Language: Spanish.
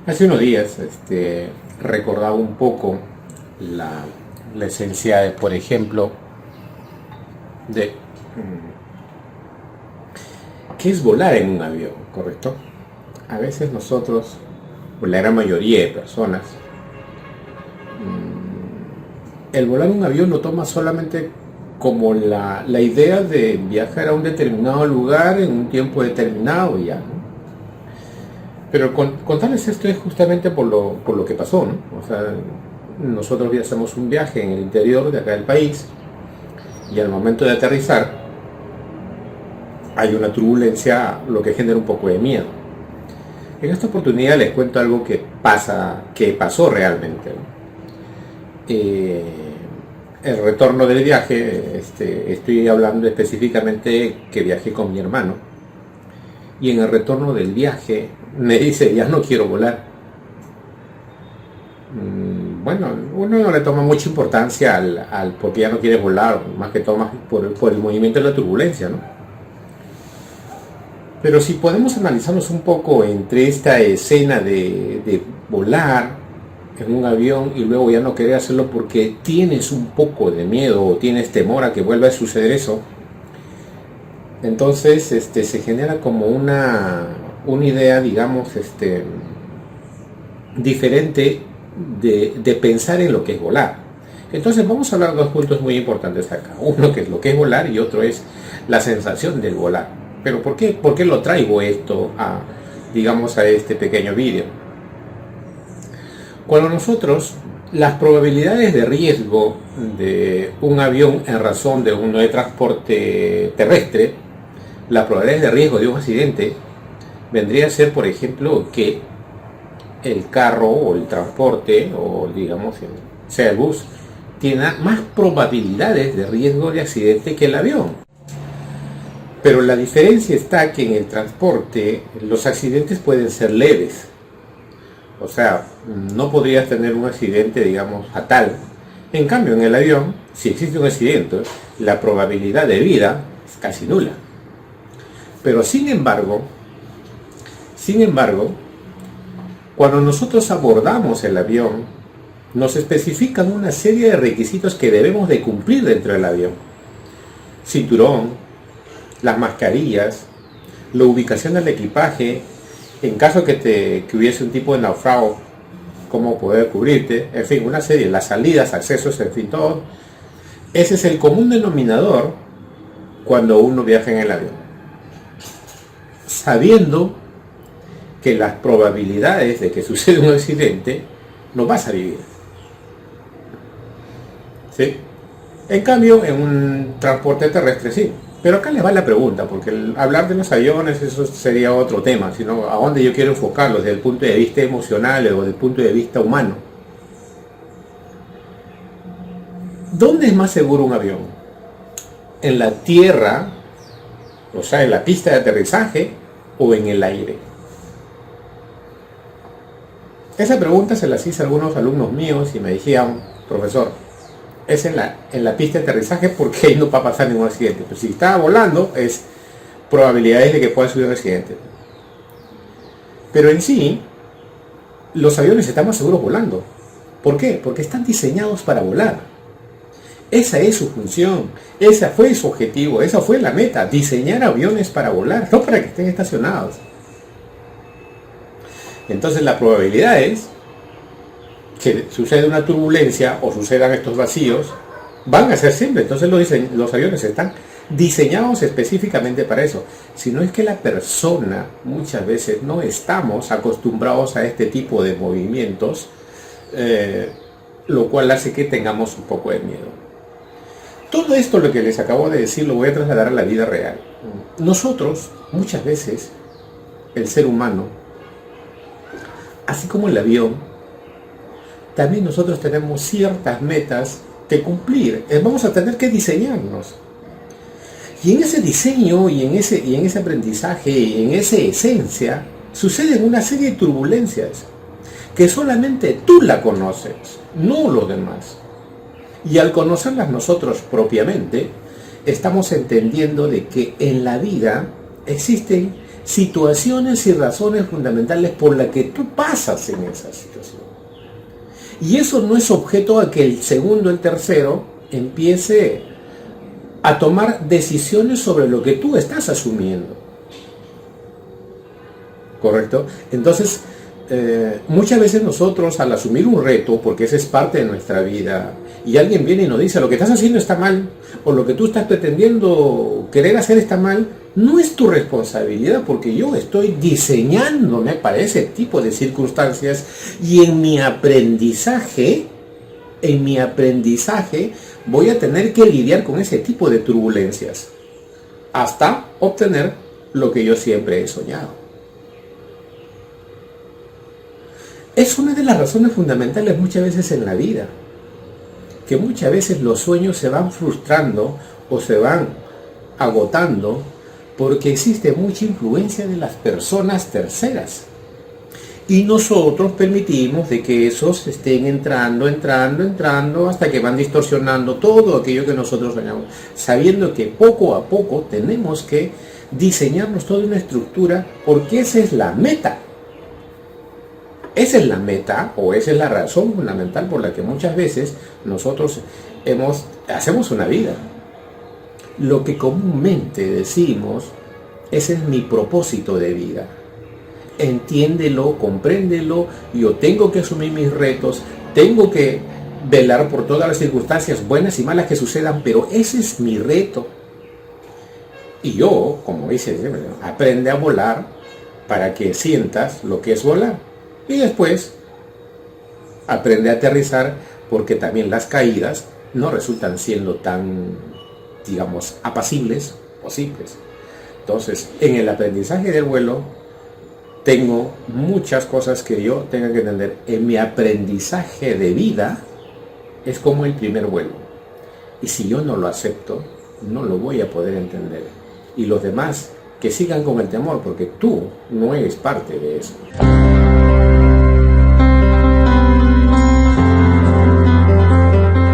Hace unos días recordaba un poco la esencia, por ejemplo, de qué es volar en un avión, ¿correcto? A veces nosotros, o la gran mayoría de personas, el volar un avión lo toma solamente como la idea de viajar a un determinado lugar en un tiempo determinado y ya, ¿no? Pero contarles esto es justamente por lo que pasó, ¿no? O sea, nosotros hacemos un viaje en el interior de acá del país y al momento de aterrizar hay una turbulencia, lo que genera un poco de miedo. En esta oportunidad les cuento algo que pasó realmente, ¿no? El retorno del viaje, estoy hablando específicamente que viajé con mi hermano, y en el retorno del viaje me dice: ya no quiero volar. Bueno, uno no le toma mucha importancia al porque ya no quiere volar, más que todo más por el movimiento de la turbulencia, ¿no? Pero si podemos analizarnos un poco entre esta escena de volar en un avión y luego ya no querer hacerlo porque tienes un poco de miedo o tienes temor a que vuelva a suceder eso, entonces se genera como una idea, digamos, diferente de pensar en lo que es volar. Entonces vamos a hablar de dos puntos muy importantes acá. Uno que es lo que es volar y otro es la sensación del volar. Pero ¿por qué lo traigo esto digamos, a este pequeño vídeo? Cuando nosotros, las probabilidades de riesgo de un avión en razón de uno de transporte terrestre, las probabilidades de riesgo de un accidente vendría a ser, por ejemplo, que el carro o el transporte, o digamos, sea el bus, tiene más probabilidades de riesgo de accidente que el avión. Pero la diferencia está que en el transporte los accidentes pueden ser leves. O sea, no podrías tener un accidente, digamos, fatal. En cambio, en el avión, si existe un accidente, la probabilidad de vida es casi nula. Pero sin embargo, cuando nosotros abordamos el avión, nos especifican una serie de requisitos que debemos de cumplir dentro del avión. Cinturón, las mascarillas, la ubicación del equipaje, en caso que hubiese un tipo de naufragio, cómo poder cubrirte, en fin, una serie, las salidas, accesos, en fin, todo. Ese es el común denominador cuando uno viaja en el avión, sabiendo que las probabilidades de que suceda un accidente no vas a vivir, ¿sí? En cambio, en un transporte terrestre sí. Pero acá les va la pregunta, porque hablar de los aviones, eso sería otro tema, sino a dónde yo quiero enfocarlo desde el punto de vista emocional o desde el punto de vista humano. ¿Dónde es más seguro un avión? ¿En la tierra, o sea, en la pista de aterrizaje, o en el aire? Esa pregunta se las hice a algunos alumnos míos y me decían: profesor, es en la pista de aterrizaje porque ahí no va a pasar ningún accidente. Pero si estaba volando, es probabilidades de que pueda suceder un accidente. Pero en sí, los aviones están más seguros volando. ¿Por qué? Porque están diseñados para volar. Esa es su función, ese fue su objetivo, esa fue la meta: diseñar aviones para volar, no para que estén estacionados. Entonces la probabilidad es que suceda una turbulencia o sucedan estos vacíos, van a ser siempre. Entonces los aviones están diseñados específicamente para eso. Si no es que la persona, muchas veces no estamos acostumbrados a este tipo de movimientos, lo cual hace que tengamos un poco de miedo. Todo esto, lo que les acabo de decir, lo voy a trasladar a la vida real. Nosotros, muchas veces, el ser humano, así como el avión, también nosotros tenemos ciertas metas que cumplir. Vamos a tener que diseñarnos. Y en ese diseño, y en ese aprendizaje, y en esa esencia, suceden una serie de turbulencias que solamente tú la conoces, no los demás. Y al conocerlas nosotros propiamente, estamos entendiendo de que en la vida existen situaciones y razones fundamentales por las que tú pasas en esa situación. Y eso no es objeto a que el segundo, el tercero, empiece a tomar decisiones sobre lo que tú estás asumiendo. ¿Correcto? Entonces, muchas veces nosotros al asumir un reto, porque ese es parte de nuestra vida, y alguien viene y nos dice, lo que estás haciendo está mal, o lo que tú estás pretendiendo querer hacer está mal, no es tu responsabilidad, porque yo estoy diseñándome para ese tipo de circunstancias, y en mi aprendizaje voy a tener que lidiar con ese tipo de turbulencias, hasta obtener lo que yo siempre he soñado. Es una de las razones fundamentales muchas veces en la vida, que muchas veces los sueños se van frustrando o se van agotando porque existe mucha influencia de las personas terceras. Y nosotros permitimos de que esos estén entrando, hasta que van distorsionando todo aquello que nosotros soñamos, sabiendo que poco a poco tenemos que diseñarnos toda una estructura, porque esa es la meta. Esa es la meta, o esa es la razón fundamental por la que muchas veces nosotros hacemos una vida. Lo que comúnmente decimos, ese es mi propósito de vida. Entiéndelo, compréndelo, yo tengo que asumir mis retos, tengo que velar por todas las circunstancias buenas y malas que sucedan, pero ese es mi reto. Y yo, como dice, aprende a volar para que sientas lo que es volar. Y después aprende a aterrizar, porque también las caídas no resultan siendo tan, digamos, apacibles o simples. Entonces, en el aprendizaje del vuelo, tengo muchas cosas que yo tenga que entender. En mi aprendizaje de vida es como el primer vuelo. Y si yo no lo acepto, no lo voy a poder entender. Y los demás que sigan con el temor, porque tú no eres parte de eso.